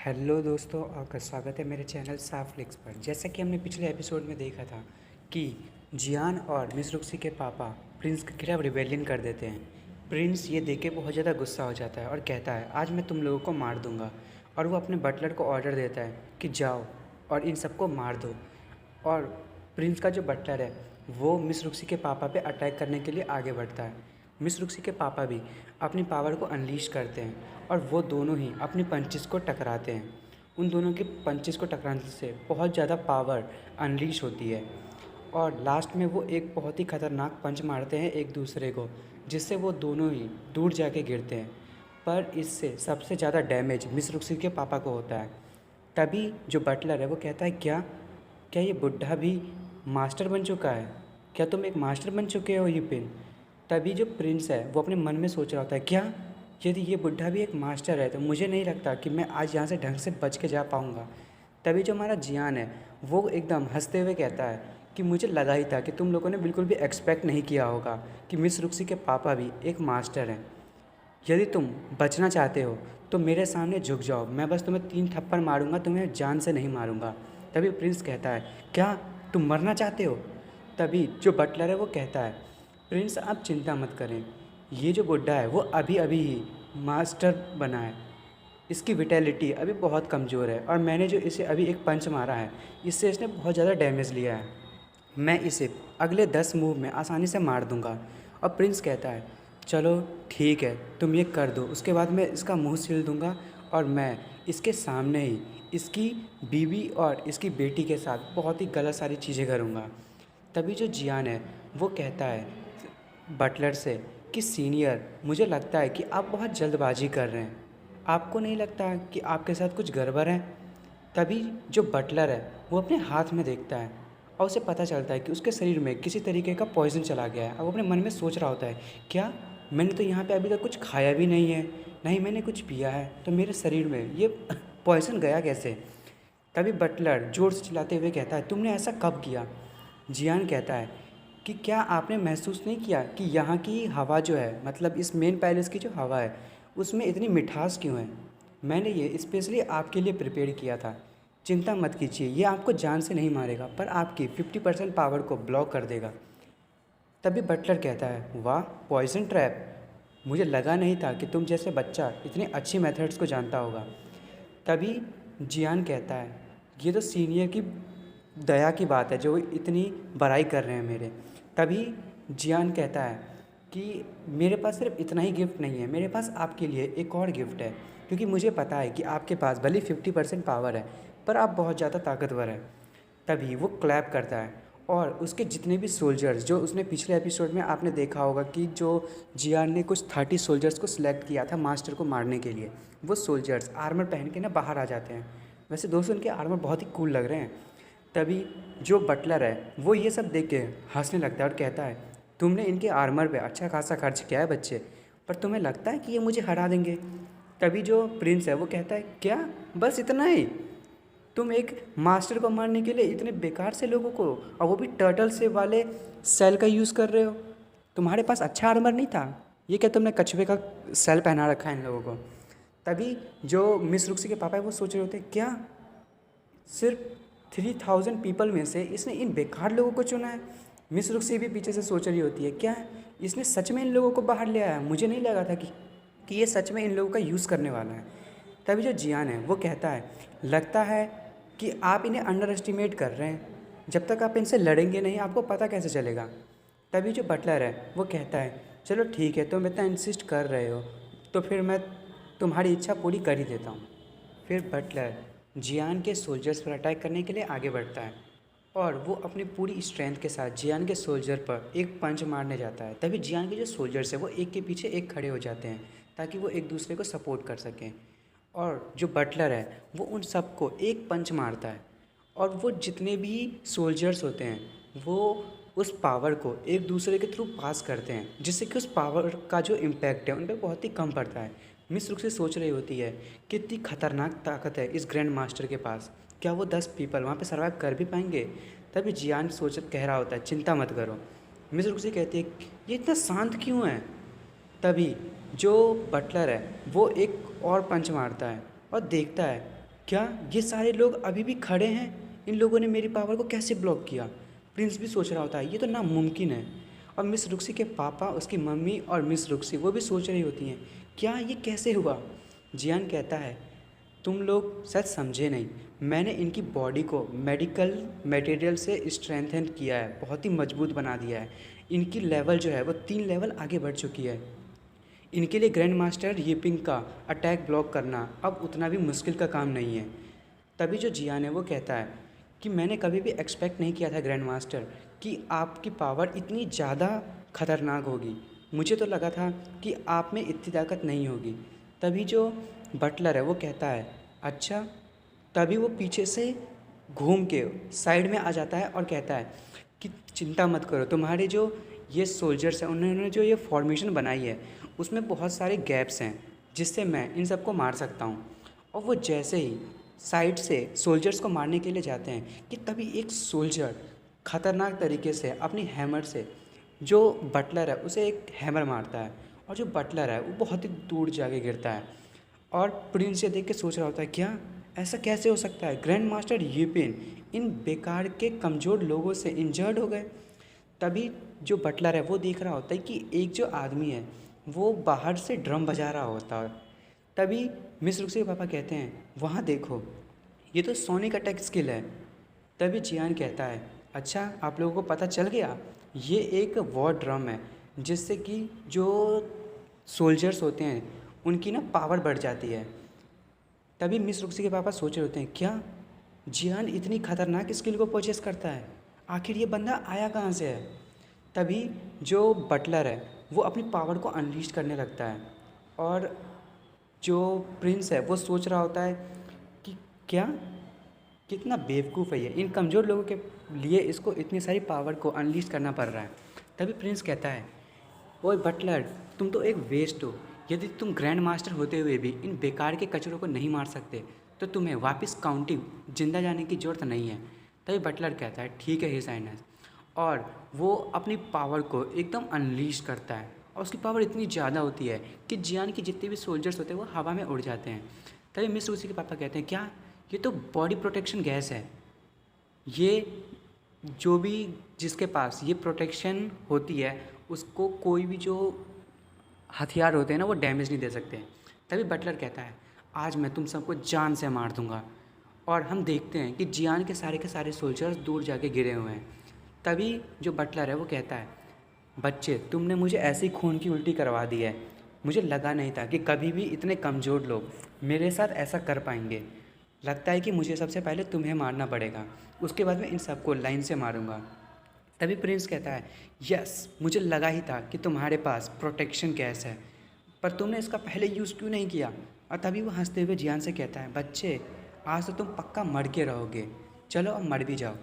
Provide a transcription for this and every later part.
Hello दोस्तों, आपका स्वागत है मेरे चैनल साफ लिक्स पर। जैसा कि हमने पिछले एपिसोड में देखा था कि जियान और मिस रुक्सी के पापा प्रिंस के खिलाफ रिबेलियन कर देते हैं। प्रिंस ये देख के बहुत ज़्यादा गुस्सा हो जाता है और कहता है आज मैं तुम लोगों को मार दूंगा। और वो अपने बटलर को ऑर्डर देता है कि जाओ और इन सबको मार दो। और प्रिंस का जो बटलर है वो मिस रुक्सी के पापा पे अटैक करने के लिए आगे बढ़ता है। मिस रुक्सी के पापा भी अपनी पावर को अनलीश करते हैं और वो दोनों ही अपनी पंचेस को टकराते हैं। उन दोनों के पंचेस को टकराने से बहुत ज़्यादा पावर अनलीश होती है और लास्ट में वो एक बहुत ही ख़तरनाक पंच मारते हैं एक दूसरे को, जिससे वो दोनों ही दूर जाके गिरते हैं। पर इससे सबसे ज़्यादा डैमेज मिस रुक्सी के पापा को होता है। तभी जो बटलर है वो कहता है क्या क्या ये बुढ़ा भी मास्टर बन चुका है? क्या तुम एक मास्टर बन चुके हो युपिन? तभी जो प्रिंस है वो अपने मन में सोच रहा होता है क्या यदि ये बुढ़ा भी एक मास्टर है तो मुझे नहीं लगता कि मैं आज यहाँ से ढंग से बच के जा पाऊँगा। तभी जो हमारा जियान है वो एकदम हंसते हुए कहता है कि मुझे लगा ही था कि तुम लोगों ने बिल्कुल भी एक्सपेक्ट नहीं किया होगा कि मिस रुक्सी के पापा भी एक मास्टर हैं। यदि तुम बचना चाहते हो तो मेरे सामने झुक जाओ, मैं बस तुम्हें 3 थप्पड़ मारूंगा, तुम्हें जान से नहीं मारूंगा। तभी प्रिंस कहता है क्या तुम मरना चाहते हो? तभी जो बटलर है वो कहता है प्रिंस आप चिंता मत करें, ये जो बुड्ढा है वो अभी अभी ही मास्टर बना है, इसकी विटेलिटी अभी बहुत कमज़ोर है और मैंने जो इसे अभी एक पंच मारा है इससे इसने बहुत ज़्यादा डैमेज लिया है। मैं इसे अगले 10 मूव में आसानी से मार दूंगा। और प्रिंस कहता है चलो ठीक है तुम ये कर दो, उसके बाद मैं इसका मुंह सील दूंगा और मैं इसके सामने ही इसकी बीवी और इसकी बेटी के साथ बहुत ही गलत सारी चीज़ें करूँगा। तभी जो जियान है वो कहता है बटलर से कि सीनियर मुझे लगता है कि आप बहुत जल्दबाजी कर रहे हैं, आपको नहीं लगता कि आपके साथ कुछ गड़बड़ है? तभी जो बटलर है वो अपने हाथ में देखता है और उसे पता चलता है कि उसके शरीर में किसी तरीके का पॉइज़न चला गया है। अब वो अपने मन में सोच रहा होता है क्या मैंने तो यहाँ पे अभी तक कुछ खाया भी नहीं है, नहीं मैंने कुछ पिया है, तो मेरे शरीर में ये पॉइज़न गया कैसे? तभी बटलर ज़ोर से चिल्लाते हुए कहता है तुमने ऐसा कब किया? जियान कहता है कि क्या आपने महसूस नहीं किया कि यहाँ की हवा जो है, मतलब इस मेन पैलेस की जो हवा है उसमें इतनी मिठास क्यों है? मैंने ये स्पेशली आपके लिए प्रिपेयर किया था। चिंता मत कीजिए, ये आपको जान से नहीं मारेगा पर आपकी 50% पावर को ब्लॉक कर देगा। तभी बटलर कहता है वाह पॉइजन ट्रैप, मुझे लगा नहीं था कि तुम जैसे बच्चा इतनी अच्छी मेथड्स को जानता होगा। तभी जियान कहता है ये तो सीनियर की दया की बात है जो इतनी बड़ाई कर रहे हैं मेरे। तभी जियान कहता है कि मेरे पास सिर्फ इतना ही गिफ्ट नहीं है, मेरे पास आपके लिए एक और गिफ्ट है, क्योंकि मुझे पता है कि आपके पास भले 50% पावर है पर आप बहुत ज़्यादा ताकतवर हैं। तभी वो क्लैप करता है और उसके जितने भी सोल्जर्स, जो उसने पिछले एपिसोड में आपने देखा होगा कि जो जियान ने कुछ 30 सोल्जर्स को सिलेक्ट किया था मास्टर को मारने के लिए, वो सोल्जर्स आर्मर पहन के ना बाहर आ जाते हैं। वैसे दोस्तों उनके आर्मर बहुत ही कूल लग रहे हैं। तभी जो बटलर है वो ये सब देख के हंसने लगता है और कहता है तुमने इनके आर्मर पे अच्छा खासा खर्च किया है बच्चे, पर तुम्हें लगता है कि ये मुझे हरा देंगे? तभी जो प्रिंस है वो कहता है क्या बस इतना ही? तुम एक मास्टर को मारने के लिए इतने बेकार से लोगों को, और वो भी टर्टल से वाले सेल का यूज़ कर रहे हो? तुम्हारे पास अच्छा आर्मर नहीं था? ये क्या तुमने कछुए का सेल पहना रखा है इन लोगों को? तभी जो मिस रुक्सी के पापा है वो सोच रहे होते क्या सिर्फ 3000 पीपल में से इसने इन बेकार लोगों को चुना है? मिस रुक्सी भी पीछे से सोच रही होती है क्या इसने सच में इन लोगों को बाहर ले आया? मुझे नहीं लगा था कि ये सच में इन लोगों का यूज़ करने वाला है। तभी जो जियान है वो कहता है लगता है कि आप इन्हें अंडर एस्टिमेट कर रहे हैं, जब तक आप इनसे लड़ेंगे नहीं आपको पता कैसे चलेगा? तभी जो बटलर है वो कहता है चलो ठीक है तुम इतना इंसिस्ट कर रहे हो तो फिर मैं तुम्हारी इच्छा पूरी कर ही देता हूँ। फिर बटलर जियान के सोल्जर्स पर अटैक करने के लिए आगे बढ़ता है और वो अपनी पूरी स्ट्रेंथ के साथ जियान के सोल्जर पर एक पंच मारने जाता है। तभी जियान के जो सोल्जर्स हैं वो एक के पीछे एक खड़े हो जाते हैं ताकि वो एक दूसरे को सपोर्ट कर सकें। और जो बटलर है वो उन सबको एक पंच मारता है और वो जितने भी सोल्जर्स होते हैं वो उस पावर को एक दूसरे के थ्रू पास करते हैं, जिससे कि उस पावर का जो इम्पैक्ट है उन पर बहुत ही कम पड़ता है। मिस रुक्सी सोच रही होती है कितनी खतरनाक ताकत है इस ग्रैंड मास्टर के पास, क्या वो 10 पीपल वहाँ पे सर्वाइव कर भी पाएंगे? तभी जियान सोच कह रहा होता है चिंता मत करो। मिस रुक्सी कहती है ये इतना शांत क्यों है? तभी जो बटलर है वो एक और पंच मारता है और देखता है क्या ये सारे लोग अभी भी खड़े हैं? इन लोगों ने मेरी पावर को कैसे ब्लॉक किया? प्रिंस भी सोच रहा होता है ये तो नामुमकिन है। और मिस रुक्सी के पापा, उसकी मम्मी और मिस रुक्सी वो भी सोच रही होती हैं क्या ये कैसे हुआ? जियान कहता है तुम लोग शायद समझे नहीं, मैंने इनकी बॉडी को मेडिकल मटेरियल से स्ट्रेंथन किया है, बहुत ही मजबूत बना दिया है। इनकी लेवल जो है वो 3 लेवल आगे बढ़ चुकी है। इनके लिए ग्रैंड मास्टर यिपिंग का अटैक ब्लॉक करना अब उतना भी मुश्किल का काम नहीं है। तभी जो जियान है वो कहता है कि मैंने कभी भी एक्सपेक्ट नहीं किया था ग्रैंड मास्टर कि आपकी पावर इतनी ज़्यादा खतरनाक होगी। मुझे तो लगा था कि आप में इतनी ताकत नहीं होगी। तभी जो बटलर है वो कहता है अच्छा। तभी वो पीछे से घूम के साइड में आ जाता है और कहता है कि चिंता मत करो, तुम्हारे जो ये सोल्जर्स हैं उन्होंने जो ये फॉर्मेशन बनाई है उसमें बहुत सारे गैप्स हैं जिससे मैं इन सबको मार सकता हूँ। और वो जैसे ही साइड से सोल्जर्स को मारने के लिए जाते हैं कि तभी एक सोल्जर ख़तरनाक तरीके से अपनी हैमर से जो बटलर है उसे एक हैमर मारता है और जो बटलर है वो बहुत ही दूर जाके गिरता है। और प्रिंस ये देख के सोच रहा होता है क्या ऐसा कैसे हो सकता है, ग्रैंड मास्टर यिपिन इन बेकार के कमज़ोर लोगों से इंजर्ड हो गए। तभी जो बटलर है वो देख रहा होता है कि एक जो आदमी है वो बाहर से ड्रम बजा रहा होता है। तभी मिस रुक्सी के पापा कहते हैं वहाँ देखो, ये तो सोनिक अटैक स्किल है। तभी जियान कहता है अच्छा आप लोगों को पता चल गया, ये एक वॉर ड्रम है जिससे कि जो सोल्जर्स होते हैं उनकी ना पावर बढ़ जाती है। तभी मिस रुक्सी के पापा सोच रहे होते हैं क्या जियान इतनी खतरनाक स्किल को परचेस करता है, आखिर ये बंदा आया कहाँ से है। तभी जो बटलर है वो अपनी पावर को अनलीश करने लगता है और जो प्रिंस है वो सोच रहा होता है कि क्या कितना बेवकूफ़ है ये, इन कमज़ोर लोगों के लिए इसको इतनी सारी पावर को अनलीश करना पड़ रहा है। तभी प्रिंस कहता है ओए बटलर तुम तो एक वेस्ट हो, यदि तुम ग्रैंड मास्टर होते हुए भी इन बेकार के कचरों को नहीं मार सकते तो तुम्हें वापस काउंटी जिंदा जाने की ज़रूरत नहीं है। तभी बटलर कहता है ठीक है हिज हाइनेस, और वो अपनी पावर को एकदम अनलीश करता है और उसकी पावर इतनी ज़्यादा होती है कि जियान के जितने भी सोल्जर्स होते हैं वो हवा में उड़ जाते हैं। तभी मिस रूसी के पापा कहते हैं क्या ये तो बॉडी प्रोटेक्शन गैस है, ये जो भी जिसके पास ये प्रोटेक्शन होती है उसको कोई भी जो हथियार होते हैं ना वो डैमेज नहीं दे सकते। तभी बटलर कहता है आज मैं तुम सबको जान से मार दूंगा। और हम देखते हैं कि जियान के सारे सोल्जर्स दूर जाके गिरे हुए हैं। तभी जो बटलर है वो कहता है बच्चे तुमने मुझे ऐसी खून की उल्टी करवा दी है, मुझे लगा नहीं था कि कभी भी इतने कमज़ोर लोग मेरे साथ ऐसा कर पाएंगे। लगता है कि मुझे सबसे पहले तुम्हें मारना पड़ेगा, उसके बाद मैं इन सबको लाइन से मारूंगा। तभी प्रिंस कहता है यस मुझे लगा ही था कि तुम्हारे पास प्रोटेक्शन गैस है, पर तुमने इसका पहले यूज़ क्यों नहीं किया। और तभी वो हंसते हुए जियान से कहता है बच्चे आज तो तुम पक्का मर के रहोगे, चलो अब मर भी जाओ।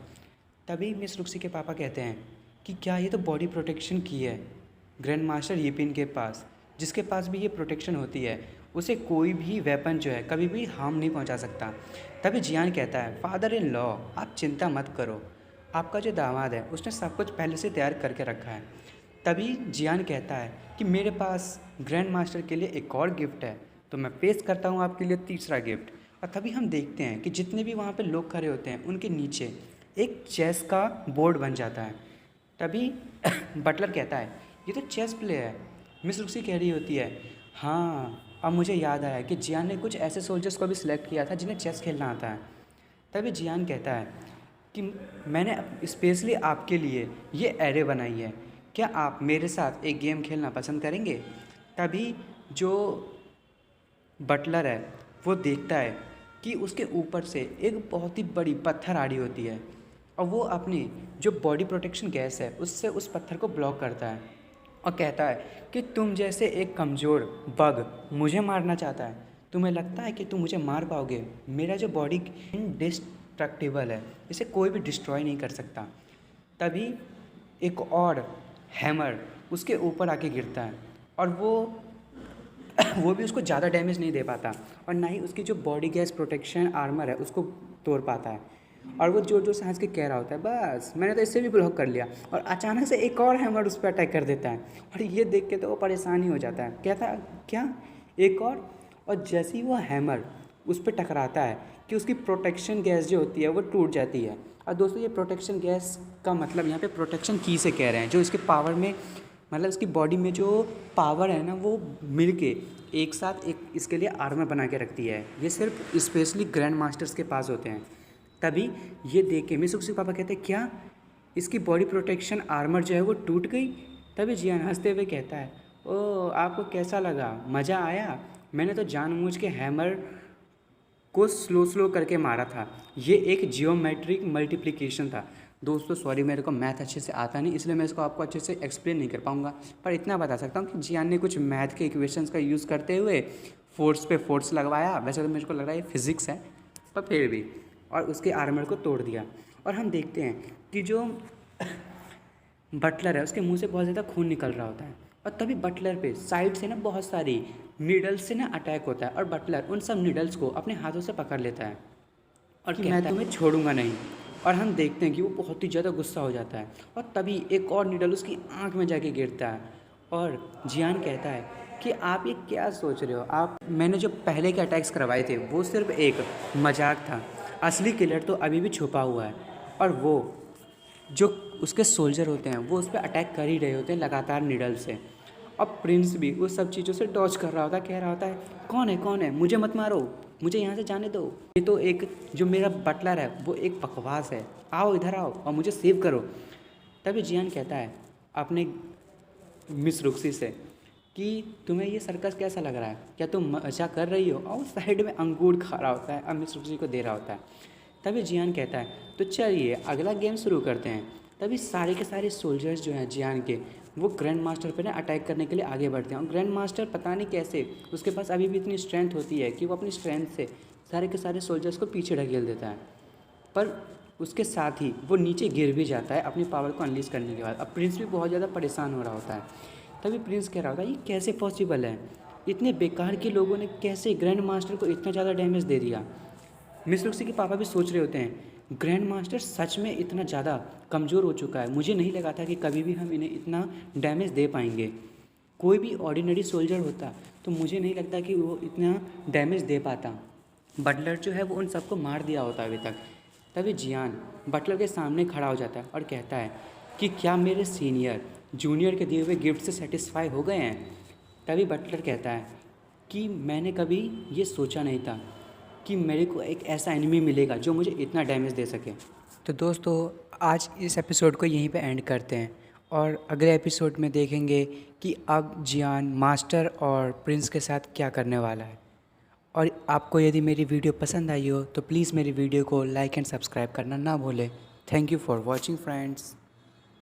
तभी मिस रुक्सी के पापा कहते हैं कि क्या ये तो बॉडी प्रोटेक्शन की है ग्रैंड मास्टर यिपिन के पास, जिसके पास भी ये प्रोटेक्शन होती है उसे कोई भी वेपन जो है कभी भी हार्म नहीं पहुंचा सकता। तभी जियान कहता है फादर इन लॉ आप चिंता मत करो, आपका जो दामाद है उसने सब कुछ पहले से तैयार करके रखा है। तभी जियान कहता है कि मेरे पास ग्रैंड मास्टर के लिए एक और गिफ्ट है, तो मैं पेश करता हूँ आपके लिए तीसरा गिफ्ट। और तभी हम देखते हैं कि जितने भी वहाँ पे लोग खड़े होते हैं उनके नीचे एक चेस का बोर्ड बन जाता है। तभी बटलर कहता है ये तो चेस प्ले है। मिस रुक्सी कह रही होती है हाँ अब मुझे याद आया कि जियान ने कुछ ऐसे सोल्जर्स को भी सिलेक्ट किया था जिन्हें चेस खेलना आता है। तभी जियान कहता है कि मैंने स्पेशली आपके लिए ये एरे बनाई है, क्या आप मेरे साथ एक गेम खेलना पसंद करेंगे। तभी जो बटलर है वो देखता है कि उसके ऊपर से एक बहुत ही बड़ी पत्थर आ रही होती है और वो अपनी जो बॉडी प्रोटेक्शन गैस है उससे उस पत्थर को ब्लॉक करता है और कहता है कि तुम जैसे एक कमज़ोर बग मुझे मारना चाहता है, तुम्हें लगता है कि तुम मुझे मार पाओगे। मेरा जो बॉडी इनडिस्ट्रक्टिबल है, इसे कोई भी डिस्ट्रॉय नहीं कर सकता। तभी एक और हैमर उसके ऊपर आके गिरता है और वो भी उसको ज़्यादा डैमेज नहीं दे पाता और ना ही उसकी जो बॉडी गैस प्रोटेक्शन आर्मर है उसको तोड़ पाता है। और वो जोर जोर से हंस के कह रहा होता है बस मैंने तो इससे भी ब्लॉक कर लिया, और अचानक से एक और हैमर उस पर अटैक कर देता है और ये देख के तो वो परेशान ही हो जाता है, कहता है क्या एक और जैसे ही वो हैमर उस पर टकराता है कि उसकी प्रोटेक्शन गैस जो होती है वो टूट जाती है। और दोस्तों ये प्रोटेक्शन गैस का मतलब यहाँ पे प्रोटेक्शन की से कह रहे हैं, जो इसके पावर में मतलब इसकी बॉडी में जो पावर है ना वो मिल के एक साथ एक इसके लिए आर्मर बना के रखती है। ये सिर्फ स्पेशली ग्रैंड मास्टर्स के पास होते हैं। तभी ये देख के मित्सुबिशी पापा कहते हैं क्या इसकी बॉडी प्रोटेक्शन आर्मर जो है वो टूट गई। तभी जियान हंसते हुए कहता है ओ आपको कैसा लगा, मज़ा आया? मैंने तो जानबूझ के हैमर को स्लो करके मारा था। ये एक जियोमेट्रिक मल्टीप्लिकेशन था। दोस्तों सॉरी मेरे को मैथ अच्छे से आता नहीं, इसलिए मैं इसको आपको अच्छे से एक्सप्लेन नहीं कर पाऊँगा, पर इतना बता सकता हूँ कि जियान ने कुछ मैथ के इक्वेशंस का यूज़ करते हुए फोर्स पे फोर्स लगवाया। वैसे तो मेरे को लग रहा है ये फिज़िक्स है, पर फिर भी, और उसके आर्मर को तोड़ दिया। और हम देखते हैं कि जो बटलर है उसके मुंह से बहुत ज़्यादा खून निकल रहा होता है, और तभी बटलर पे साइड से ना बहुत सारी नीडल्स से ना अटैक होता है, और बटलर उन सब नीडल्स को अपने हाथों से पकड़ लेता है और कि मैं तुम्हें छोड़ूंगा नहीं। और हम देखते हैं कि वो बहुत ही ज़्यादा गुस्सा हो जाता है, और तभी एक और नीडल उसकी आंख में जाके गिरता है। और जियान कहता है कि आप ये क्या सोच रहे हो, आप मैंने जो पहले के अटैक्स करवाए थे वो सिर्फ एक मजाक था, असली किलर तो अभी भी छुपा हुआ है। और वो जो उसके सोल्जर होते हैं वो उस पर अटैक कर ही रहे होते हैं लगातार नीडल से। और प्रिंस भी उस सब चीज़ों से डॉज कर रहा होता है, कह रहा होता है कौन है, मुझे मत मारो, मुझे यहाँ से जाने दो, ये तो एक जो मेरा बटलर है वो एक बकवास है, आओ इधर आओ और मुझे सेव करो। तभी जियान कहता है अपने मिस रुक्सी से कि तुम्हें ये सर्कस कैसा लग रहा है, क्या तुम मजा कर रही हो? और साइड में अंगूर खा रहा होता है और मिस रुक्सी को दे रहा होता है। तभी जियान कहता है तो चलिए अगला गेम शुरू करते हैं। तभी सारे के सारे सोल्जर्स जो हैं जियान के वो ग्रैंड मास्टर पर ना अटैक करने के लिए आगे बढ़ते हैं, और ग्रैंड मास्टर पता नहीं कैसे उसके पास अभी भी इतनी स्ट्रेंथ होती है कि वो अपनी स्ट्रेंथ से सारे के सारे सोल्जर्स को पीछे ढकेल देता है। पर उसके साथ ही वो नीचे गिर भी जाता है अपनी पावर को अनलीज करने के बाद। अब प्रिंस भी बहुत ज़्यादा परेशान हो रहा होता है। तभी प्रिंस कह रहा होता है ये कैसे पॉसिबल है, इतने बेकार के लोगों ने कैसे ग्रैंड मास्टर को इतना ज़्यादा डैमेज दे दिया। मिस रुक्सी के पापा भी सोच रहे होते हैं ग्रैंड मास्टर सच में इतना ज़्यादा कमज़ोर हो चुका है, मुझे नहीं लगा था कि कभी भी हम इन्हें इतना डैमेज दे पाएंगे। कोई भी ऑर्डिनरी सोल्जर होता तो मुझे नहीं लगता कि वो इतना डैमेज दे पाता। बटलर जो है वो उन सबको मार दिया होता अभी तक। तभी जियान बटलर के सामने खड़ा हो जाता है और कहता है कि क्या मेरे सीनियर जूनियर के दिए हुए गिफ्ट से सेटिस्फाई हो गए हैं? तभी बटलर कहता है कि मैंने कभी ये सोचा नहीं था कि मेरे को एक ऐसा एनिमी मिलेगा जो मुझे इतना डैमेज दे सके। तो दोस्तों आज इस एपिसोड को यहीं पे एंड करते हैं, और अगले एपिसोड में देखेंगे कि अब जियान मास्टर और प्रिंस के साथ क्या करने वाला है। और आपको यदि मेरी वीडियो पसंद आई हो तो प्लीज़ मेरी वीडियो को लाइक एंड सब्सक्राइब करना ना भूलें। Thank you for watching friends.